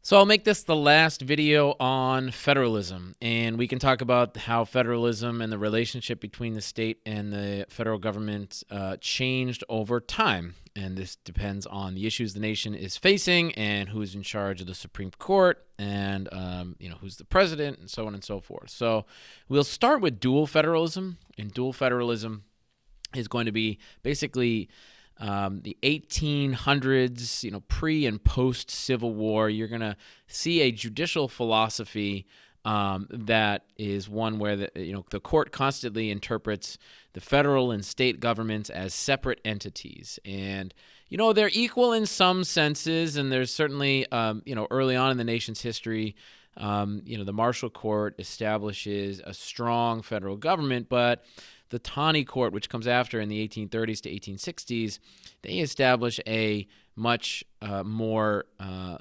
So I'll make this the last video on federalism, and we can talk about how federalism and the relationship between the state and the federal government changed over time. And this depends on the issues the nation is facing and who is in charge of the Supreme Court and who's the president and so on and so forth. So we'll start with dual federalism, and dual federalism is going to be basically the 1800s, pre and post Civil War. You're going to see a judicial philosophy that is one where the court constantly interprets the federal and state governments as separate entities, and they're equal in some senses. And there's certainly early on in the nation's history, the Marshall Court establishes a strong federal government, but the Taney Court, which comes after in the 1830s to 1860s, they establish a much more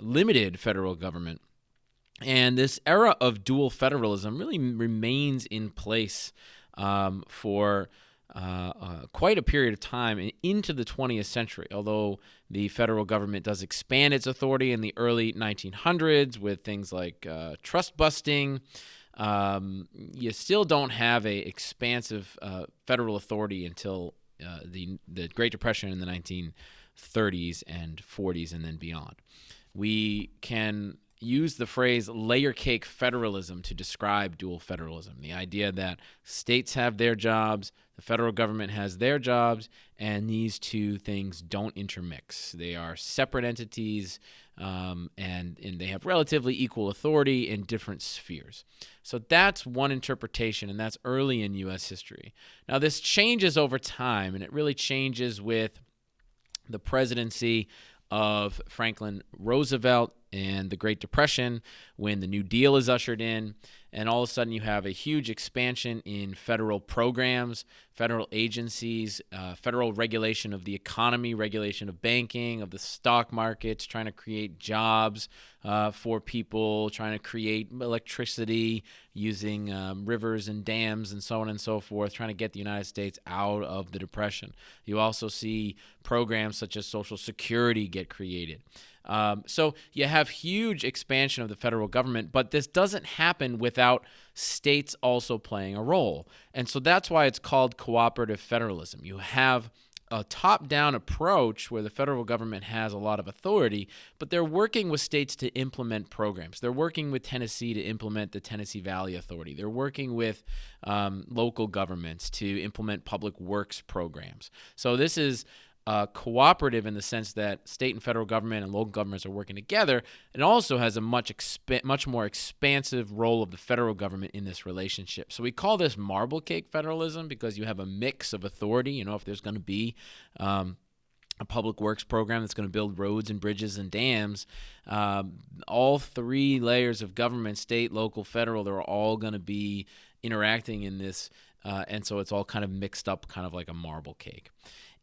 limited federal government. And this era of dual federalism really remains in place for quite a period of time into the 20th century, although the federal government does expand its authority in the early 1900s with things like trust busting. You still don't have a expansive federal authority until the Great Depression in the 1930s and 40s and then beyond. We can use the phrase layer cake federalism to describe dual federalism, the idea that states have their jobs, the federal government has their jobs, and these two things don't intermix. They are separate entities, and they have relatively equal authority in different spheres. So that's one interpretation, and that's early in U.S. history. Now, this changes over time, and it really changes with the presidency of Franklin Roosevelt and the Great Depression, when the New Deal is ushered in, and all of a sudden you have a huge expansion in federal programs, federal agencies, federal regulation of the economy, regulation of banking, of the stock markets, trying to create jobs for people, trying to create electricity using rivers and dams and so on and so forth, trying to get the United States out of the Depression. You also see programs such as Social Security get created. So you have huge expansion of the federal government, but this doesn't happen without states also playing a role. And so that's why it's called cooperative federalism. You have a top-down approach where the federal government has a lot of authority, but they're working with states to implement programs. They're working with Tennessee to implement the Tennessee Valley Authority. They're working with local governments to implement public works programs. So this is cooperative in the sense that state and federal government and local governments are working together. It also has a much more expansive role of the federal government in this relationship. So we call this marble cake federalism because you have a mix of authority. If there's going to be a public works program that's going to build roads and bridges and dams, all three layers of government, state, local, federal, they're all going to be interacting in this, and so it's all kind of mixed up, kind of like a marble cake.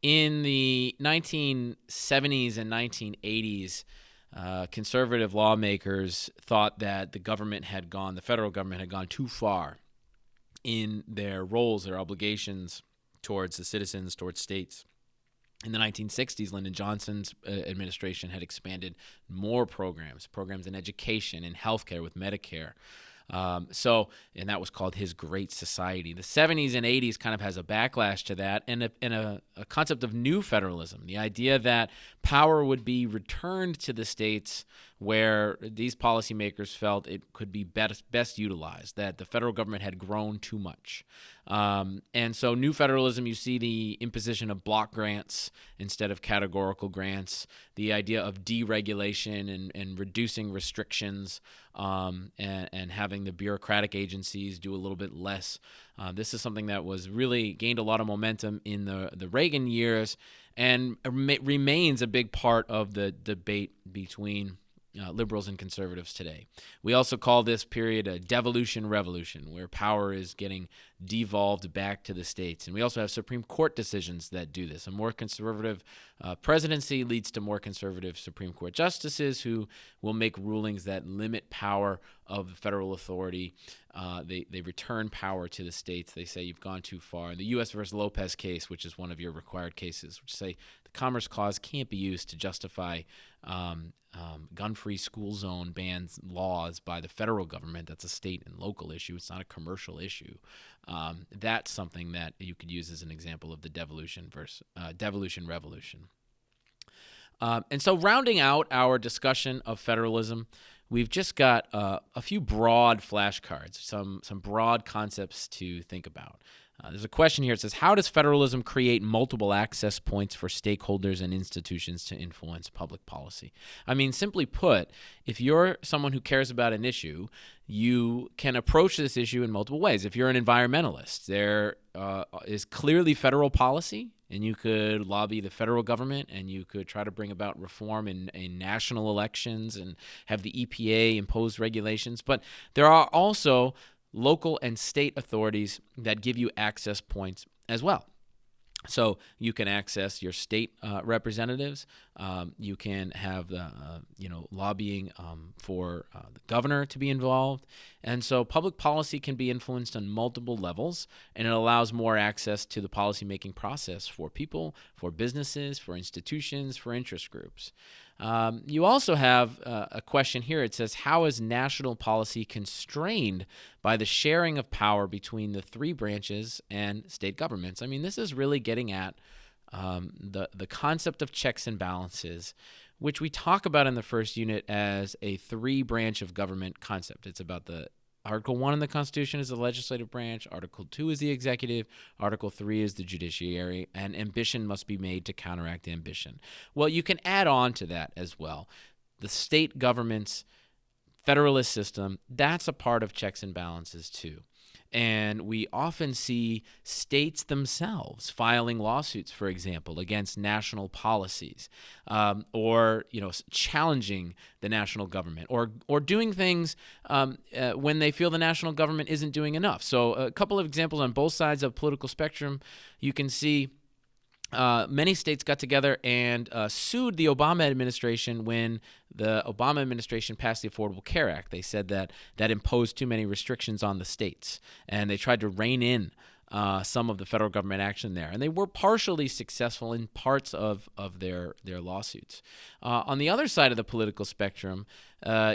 In the 1970s and 1980s, conservative lawmakers thought that the federal government had gone too far in their roles, their obligations towards the citizens, towards states. In the 1960s, Lyndon Johnson's administration had expanded more programs in education and healthcare with Medicare. And that was called his Great Society. The 70s and 80s kind of has a backlash to that, and a concept of new federalism, the idea that power would be returned to the states where these policymakers felt it could be best utilized, that the federal government had grown too much. And so new federalism, you see the imposition of block grants instead of categorical grants, the idea of deregulation and reducing restrictions, and having the bureaucratic agencies do a little bit less. This is something that was really gained a lot of momentum in the Reagan years and remains a big part of the debate between liberals and conservatives today. We also call this period a devolution revolution, where power is getting devolved back to the states. And we also have Supreme Court decisions that do this. A more conservative presidency leads to more conservative Supreme Court justices who will make rulings that limit power of the federal authority They return power to the states. They say you've gone too far. In the U.S. versus Lopez case, which is one of your required cases, which say the Commerce Clause can't be used to justify gun-free school zone bans laws by the federal government. That's a state and local issue. It's not a commercial issue. That's something that you could use as an example of the devolution versus devolution revolution. And so rounding out our discussion of federalism, we've just got a few broad flashcards, some broad concepts to think about. There's a question here. It says, how does federalism create multiple access points for stakeholders and institutions to influence public policy? I mean, simply put, if you're someone who cares about an issue, you can approach this issue in multiple ways. If you're an environmentalist, there is clearly federal policy, and you could lobby the federal government, and you could try to bring about reform in national elections and have the EPA impose regulations. But there are also local and state authorities that give you access points as well. So you can access your state representatives. You can have the lobbying for the governor to be involved, and so public policy can be influenced on multiple levels, and it allows more access to the policymaking process for people, for businesses, for institutions, for interest groups. You also have a question here. It says, how is national policy constrained by the sharing of power between the three branches and state governments? I mean, this is really getting at the concept of checks and balances, which we talk about in the first unit as a three-branch of government concept. It's about the Article 1 in the Constitution is the legislative branch, Article 2 is the executive, Article 3 is the judiciary, and ambition must be made to counteract ambition. Well, you can add on to that as well. The state government's federalist system, that's a part of checks and balances too. And we often see states themselves filing lawsuits, for example, against national policies, or challenging the national government, or doing things when they feel the national government isn't doing enough. So a couple of examples on both sides of the political spectrum. You can see many states got together and sued the Obama administration when the Obama administration passed the Affordable Care Act. They said that imposed too many restrictions on the states, and they tried to rein in some of the federal government action there. And they were partially successful in parts of their lawsuits. On the other side of the political spectrum,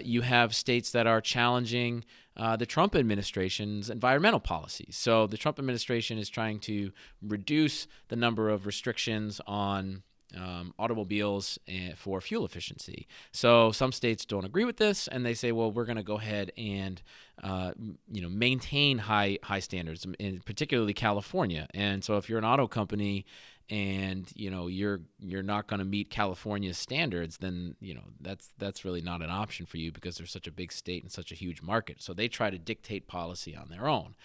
you have states that are challenging the Trump administration's environmental policies. So the Trump administration is trying to reduce the number of restrictions on automobiles for fuel efficiency. So some states don't agree with this, and they say, well, we're going to go ahead and maintain high standards, in particularly California. And so if you're an auto company and you're not going to meet California's standards, then that's really not an option for you, because they're such a big state and such a huge market. So they try to dictate policy on their own.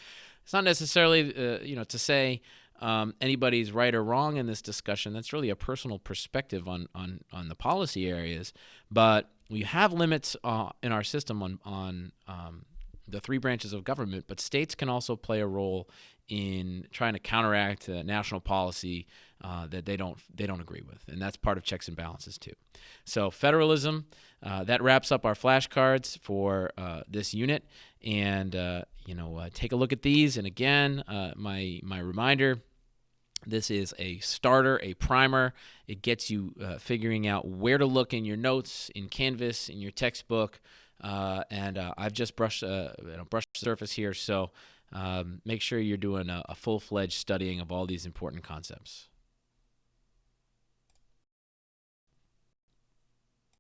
It's not necessarily to say anybody's right or wrong in this discussion. That's really a personal perspective on the policy areas. But we have limits in our system on the three branches of government, but states can also play a role in trying to counteract national policy that they don't agree with, and that's part of checks and balances too. So federalism, that wraps up our flashcards for this unit, and take a look at these. And again, my reminder. This is a starter, a primer. It gets you figuring out where to look in your notes, in Canvas, in your textbook, and I've just brushed the surface here. So make sure you're doing a full-fledged studying of all these important concepts.